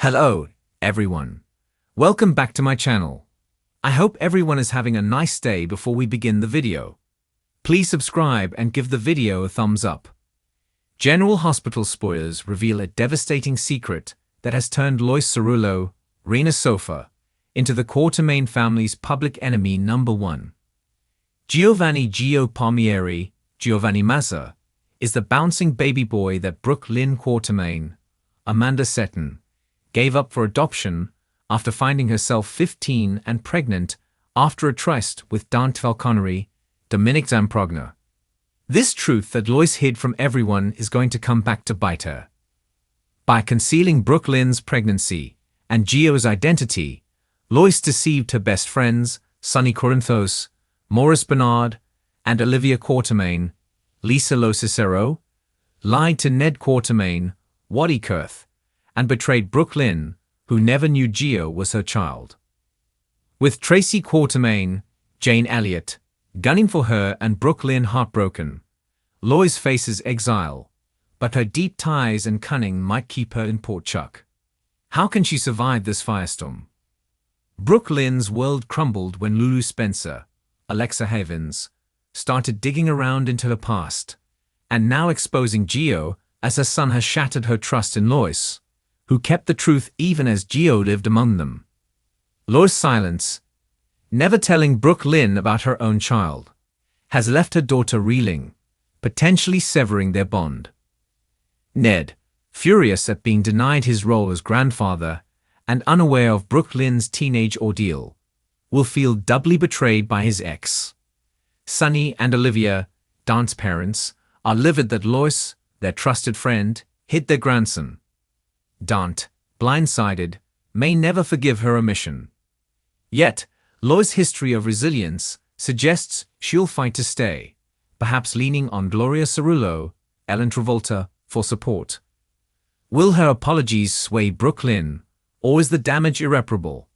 Hello, everyone. Welcome back to my channel. I hope everyone is having a nice day before we begin the video. Please subscribe and give the video a thumbs up. General Hospital spoilers reveal a devastating secret that has turned Lois Cerullo, Rena Sofer, into the Quartermaine family's public enemy number one. Giovanni Gio Palmieri, Giovanni Mazza, is the bouncing baby boy that Brooke Lynn Quartermaine, Amanda Seton, gave up for adoption after finding herself 15 and pregnant after a tryst with Dante Falconeri, Dominic Zamprogna. This truth that Lois hid from everyone is going to come back to bite her. By concealing Brooke Lynn's pregnancy and Gio's identity, Lois deceived her best friends, Sonny Corinthos, Maurice Bernard, and Olivia Quartermaine, Lisa Lo Cicero, lied to Ned Quartermaine, Waddy Kurth, and betrayed Brooke Lynn, who never knew Gio was her child. With Tracy Quartermaine, Jane Elliott, gunning for her and Brooke Lynn heartbroken, Lois faces exile, but her deep ties and cunning might keep her in Port Chuck. How can she survive this firestorm? Brooke Lynn's world crumbled when Lulu Spencer, Alexa Havens, started digging around into her past, and now exposing Gio as her son has shattered her trust in Lois, who kept the truth even as Gio lived among them. Lois' silence, never telling Brooke Lynn about her own child, has left her daughter reeling, potentially severing their bond. Ned, furious at being denied his role as grandfather and unaware of Brooke Lynn's teenage ordeal, will feel doubly betrayed by his ex. Sonny and Olivia, Dante's parents, are livid that Lois, their trusted friend, hid their grandson. Dante, blindsided, may never forgive her omission. Yet, Lois' history of resilience suggests she'll fight to stay, perhaps leaning on Gloria Cerullo, Ellen Travolta, for support. Will her apologies sway Brooke Lynn, or is the damage irreparable?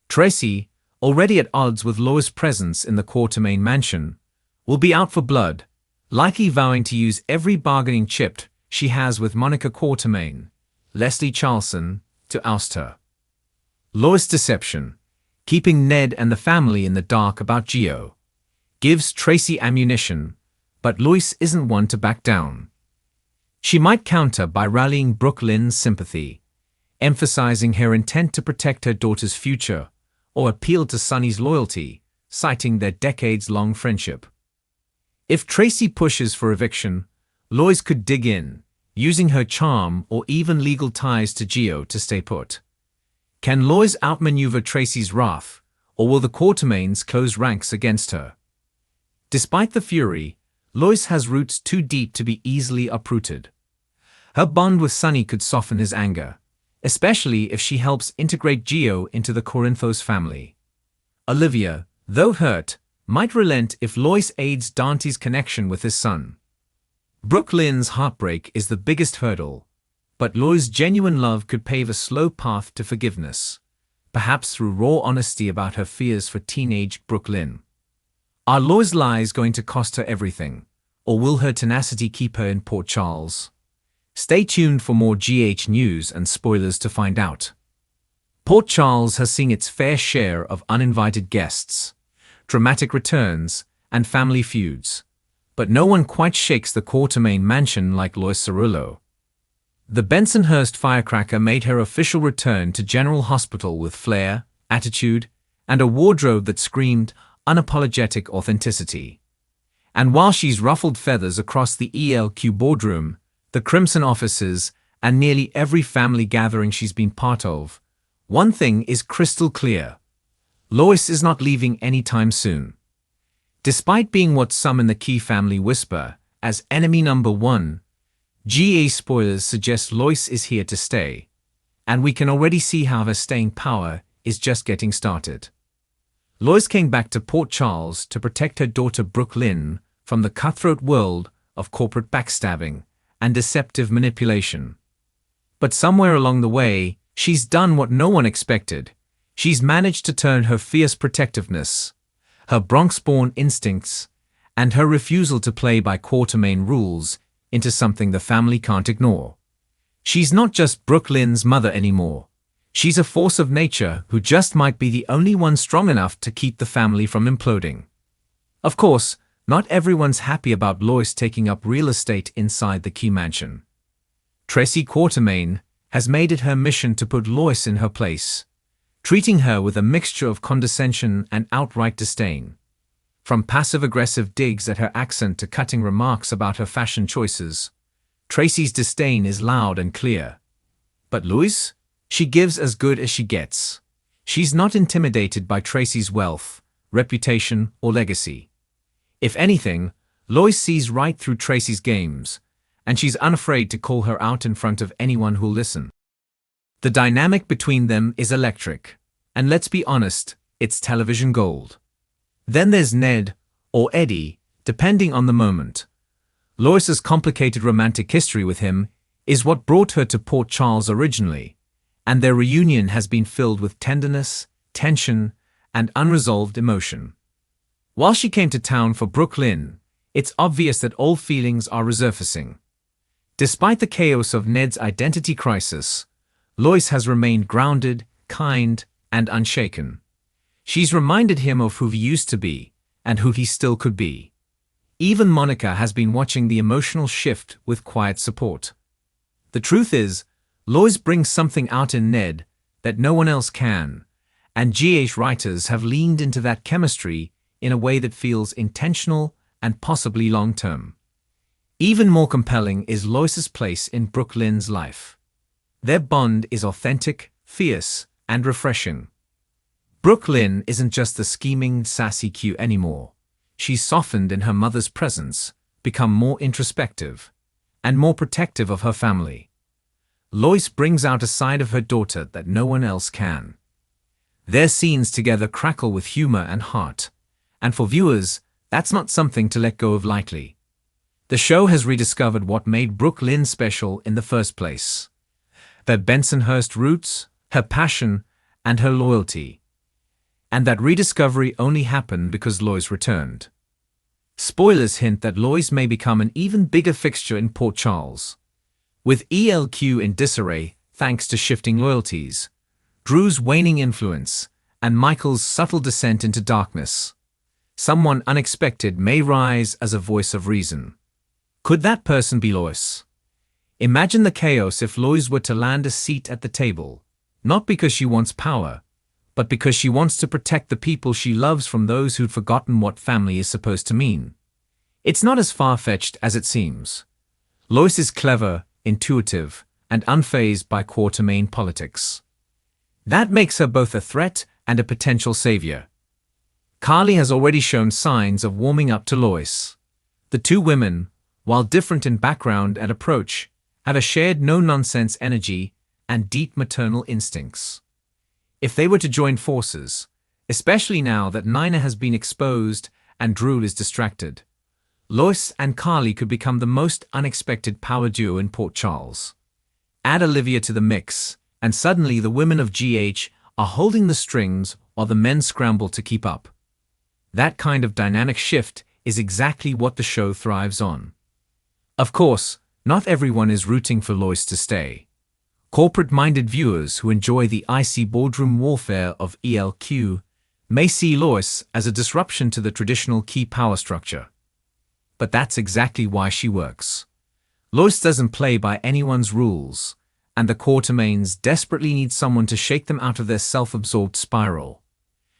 Tracy, already at odds with Lois' presence in the Quartermaine mansion, will be out for blood, likely vowing to use every bargaining chip she has with Monica Quartermaine, Leslie Charlson, to oust her. Lois' deception, keeping Ned and the family in the dark about Gio, gives Tracy ammunition, but Lois isn't one to back down. She might counter by rallying Brooke Lynn's sympathy, emphasizing her intent to protect her daughter's future, or appeal to Sonny's loyalty, citing their decades-long friendship. If Tracy pushes for eviction, Lois could dig in, using her charm or even legal ties to Gio to stay put. Can Lois outmaneuver Tracy's wrath, or will the Quartermaines close ranks against her? Despite the fury, Lois has roots too deep to be easily uprooted. Her bond with Sonny could soften his anger, especially if she helps integrate Gio into the Corinthos family. Olivia, though hurt, might relent if Lois aids Dante's connection with his son. Brooke Lynn's heartbreak is the biggest hurdle, but Lois' genuine love could pave a slow path to forgiveness, perhaps through raw honesty about her fears for teenage Brooke Lynn. Are Lois' lies going to cost her everything, or will her tenacity keep her in Port Charles? Stay tuned for more GH news and spoilers to find out. Port Charles has seen its fair share of uninvited guests, dramatic returns, and family feuds, but no one quite shakes the Quartermaine mansion like Lois Cerullo. The Bensonhurst firecracker made her official return to General Hospital with flair, attitude, and a wardrobe that screamed unapologetic authenticity. And while she's ruffled feathers across the ELQ boardroom, the Crimson offices, and nearly every family gathering she's been part of, one thing is crystal clear: Lois is not leaving anytime soon. Despite being what some in the Key family whisper as enemy number one, GA spoilers suggest Lois is here to stay, and we can already see how her staying power is just getting started. Lois came back to Port Charles to protect her daughter Brooke Lynn from the cutthroat world of corporate backstabbing and deceptive manipulation. But somewhere along the way, she's done what no one expected. She's managed to turn her fierce protectiveness, her Bronx-born instincts, and her refusal to play by Quartermaine rules into something the family can't ignore. She's not just Brooklyn's mother anymore. She's a force of nature who just might be the only one strong enough to keep the family from imploding. Of course, not everyone's happy about Lois taking up real estate inside the Key Mansion. Tracy Quartermain has made it her mission to put Lois in her place, treating her with a mixture of condescension and outright disdain. From passive-aggressive digs at her accent to cutting remarks about her fashion choices, Tracy's disdain is loud and clear. But Lois? She gives as good as she gets. She's not intimidated by Tracy's wealth, reputation, or legacy. If anything, Lois sees right through Tracy's games, and she's unafraid to call her out in front of anyone who'll listen. The dynamic between them is electric, and let's be honest, it's television gold. Then there's Ned, or Eddie, depending on the moment. Lois's complicated romantic history with him is what brought her to Port Charles originally, and their reunion has been filled with tenderness, tension, and unresolved emotion. While she came to town for Brooklyn, it's obvious that old feelings are resurfacing. Despite the chaos of Ned's identity crisis, Lois has remained grounded, kind, and unshaken. She's reminded him of who he used to be, and who he still could be. Even Monica has been watching the emotional shift with quiet support. The truth is, Lois brings something out in Ned that no one else can, and GH writers have leaned into that chemistry in a way that feels intentional and possibly long-term. Even more compelling is Lois's place in Brooklyn's life. Their bond is authentic, fierce, and refreshing. Brooklyn isn't just the scheming, sassy Q anymore. She's softened in her mother's presence, become more introspective, and more protective of her family. Lois brings out a side of her daughter that no one else can. Their scenes together crackle with humor and heart, and for viewers, that's not something to let go of lightly. The show has rediscovered what made Brooklyn special in the first place. Their Bensonhurst roots, her passion, and her loyalty. And that rediscovery only happened because Lois returned. Spoilers hint that Lois may become an even bigger fixture in Port Charles. With ELQ in disarray thanks to shifting loyalties, Drew's waning influence, and Michael's subtle descent into darkness, someone unexpected may rise as a voice of reason. Could that person be Lois? Imagine the chaos if Lois were to land a seat at the table, not because she wants power, but because she wants to protect the people she loves from those who'd forgotten what family is supposed to mean. It's not as far-fetched as it seems. Lois is clever, intuitive, and unfazed by Quartermain politics. That makes her both a threat and a potential savior. Carly has already shown signs of warming up to Lois. The two women, while different in background and approach, have a shared no-nonsense energy and deep maternal instincts. If they were to join forces, especially now that Nina has been exposed and Drew is distracted, Lois and Carly could become the most unexpected power duo in Port Charles. Add Olivia to the mix, and suddenly the women of GH are holding the strings while the men scramble to keep up. That kind of dynamic shift is exactly what the show thrives on. Of course, not everyone is rooting for Lois to stay. Corporate-minded viewers who enjoy the icy boardroom warfare of ELQ may see Lois as a disruption to the traditional key power structure. But that's exactly why she works. Lois doesn't play by anyone's rules, and the Quartermains desperately need someone to shake them out of their self-absorbed spiral.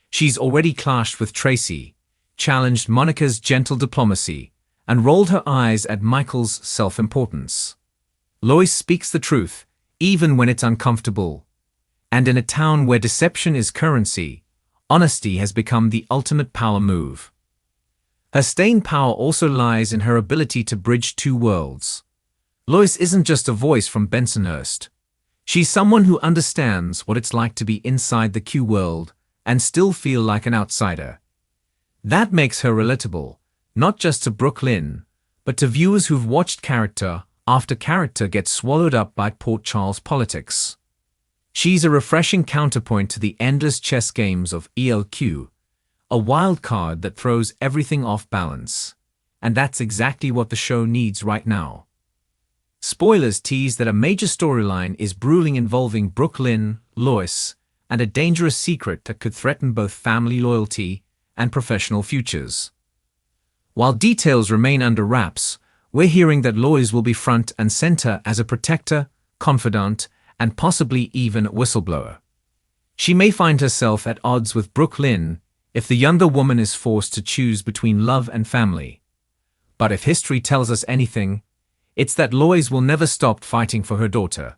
She's already clashed with Tracy, challenged Monica's gentle diplomacy, and rolled her eyes at Michael's self-importance. Lois speaks the truth, even when it's uncomfortable. And in a town where deception is currency, honesty has become the ultimate power move. Her staying power also lies in her ability to bridge two worlds. Lois isn't just a voice from Bensonhurst. She's someone who understands what it's like to be inside the Q world and still feel like an outsider. That makes her relatable, not just to Brooklyn, but to viewers who've watched character after character get swallowed up by Port Charles politics. She's a refreshing counterpoint to the endless chess games of ELQ, a wild card that throws everything off balance. And that's exactly what the show needs right now. Spoilers tease that a major storyline is brewing involving Brooklyn, Lois, and a dangerous secret that could threaten both family loyalty and professional futures. While details remain under wraps, we're hearing that Lois will be front and center as a protector, confidant, and possibly even a whistleblower. She may find herself at odds with Brooklyn if the younger woman is forced to choose between love and family. But if history tells us anything, it's that Lois will never stop fighting for her daughter.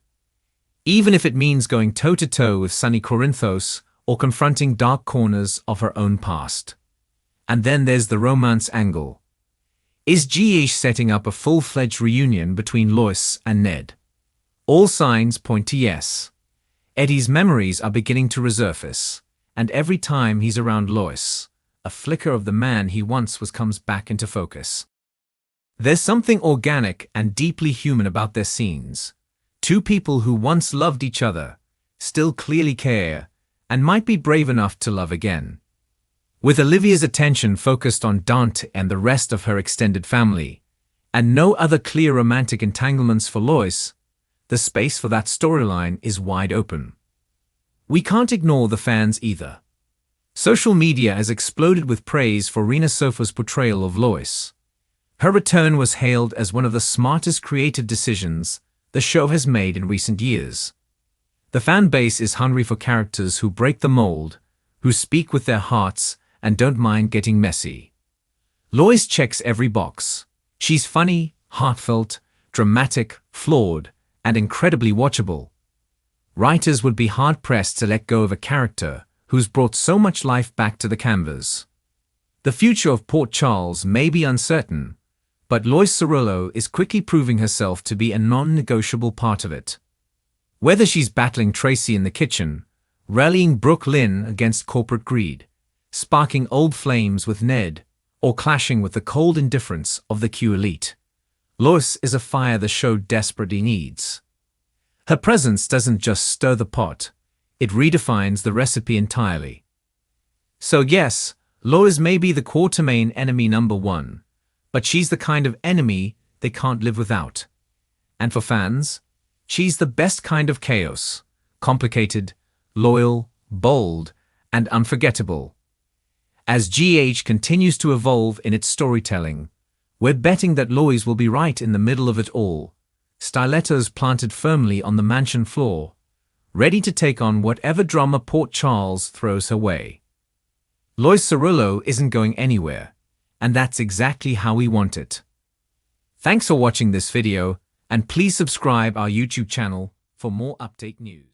Even if it means going toe-to-toe with Sunny Corinthos or confronting dark corners of her own past. And then there's the romance angle. Is GH setting up a full-fledged reunion between Lois and Ned? All signs point to yes. Eddie's memories are beginning to resurface, and every time he's around Lois, a flicker of the man he once was comes back into focus. There's something organic and deeply human about their scenes. Two people who once loved each other, still clearly care, and might be brave enough to love again. With Olivia's attention focused on Dante and the rest of her extended family, and no other clear romantic entanglements for Lois, the space for that storyline is wide open. We can't ignore the fans either. Social media has exploded with praise for Rena Sofer's portrayal of Lois. Her return was hailed as one of the smartest creative decisions the show has made in recent years. The fan base is hungry for characters who break the mold, who speak with their hearts and don't mind getting messy. Lois checks every box. She's funny, heartfelt, dramatic, flawed, and incredibly watchable. Writers would be hard-pressed to let go of a character who's brought so much life back to the canvas. The future of Port Charles may be uncertain, but Lois Cerullo is quickly proving herself to be a non-negotiable part of it. Whether she's battling Tracy in the kitchen, rallying Brooklyn against corporate greed, sparking old flames with Ned, or clashing with the cold indifference of the Q elite, Lois is a fire the show desperately needs. Her presence doesn't just stir the pot, it redefines the recipe entirely. So yes, Lois may be the Quatermain enemy number one, but she's the kind of enemy they can't live without. And for fans, she's the best kind of chaos, complicated, loyal, bold, and unforgettable. As GH continues to evolve in its storytelling, we're betting that Lois will be right in the middle of it all, stilettos planted firmly on the mansion floor, ready to take on whatever drama Port Charles throws her way. Lois Cerullo isn't going anywhere, and that's exactly how we want it. Thanks for watching this video, and please subscribe our YouTube channel for more update news.